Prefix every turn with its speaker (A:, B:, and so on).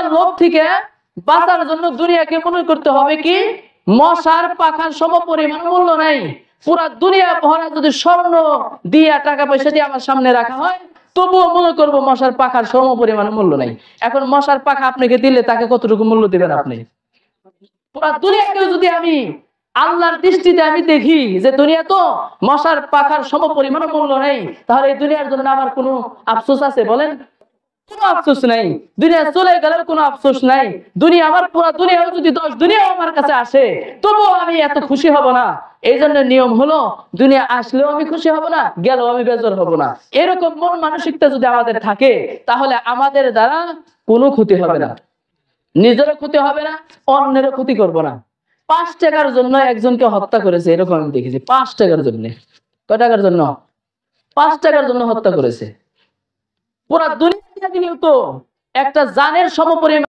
A: দুনিয়ার লোভ থেকে বাঁচার জন্য দুনিয়াকে মনে করতে হবে কি মশার পাখার সমপরিমাণ মূল্য নাই। পুরা দুনিয়া ভরা যদি স্বর্ণ দিয়া টাকা পয়সা দিয়ে আমার সামনে রাখা হয় তবুও মনে করবো মশার পাখার সমপরিমাণ মূল্য নাই। এখন মশার পাখা আপনাকে দিলে তাকে কতটুকু মূল্য দিবেন আপনি? পুরা দুনিয়াকে যদি আমি আল্লাহর দৃষ্টিতে আমি দেখি যে দুনিয়া তো মশার পাখার সমপরিমাণ মূল্য নেই, তাহলে এই দুনিয়ার জন্য আমার কোনো আফসোস আছে বলেন? কোনো আফসোস নাই। দুনিয়া চলে গেলেও কোনো আফসোস নাই। দুনিয়া আমার পুরা দুনিয়াও যদি 10 দুনিয়াও আমার কাছে আসে তবুও আমি এত খুশি হব না। এই জন্য নিয়ম হলো দুনিয়া আসলেও আমি খুশি হব না, গেলেও আমি বেজার হব না। এরকম মন মানসিকতা যদি আমাদের থাকে তাহলে আমাদের দ্বারা কোনো ক্ষতি হবে না, নিজেরও ক্ষতি হবে না, অন্যেরও ক্ষতি করব না। 5 টাকার জন্য একজনকে হত্যা করেছে, এরকম আমি দেখেছি। 5 টাকার জন্য। কয় টাকার জন্য? 5 টাকার জন্য হত্যা করেছে। পুরা দুনিয়া তো একটা জানের সমপরিমাণ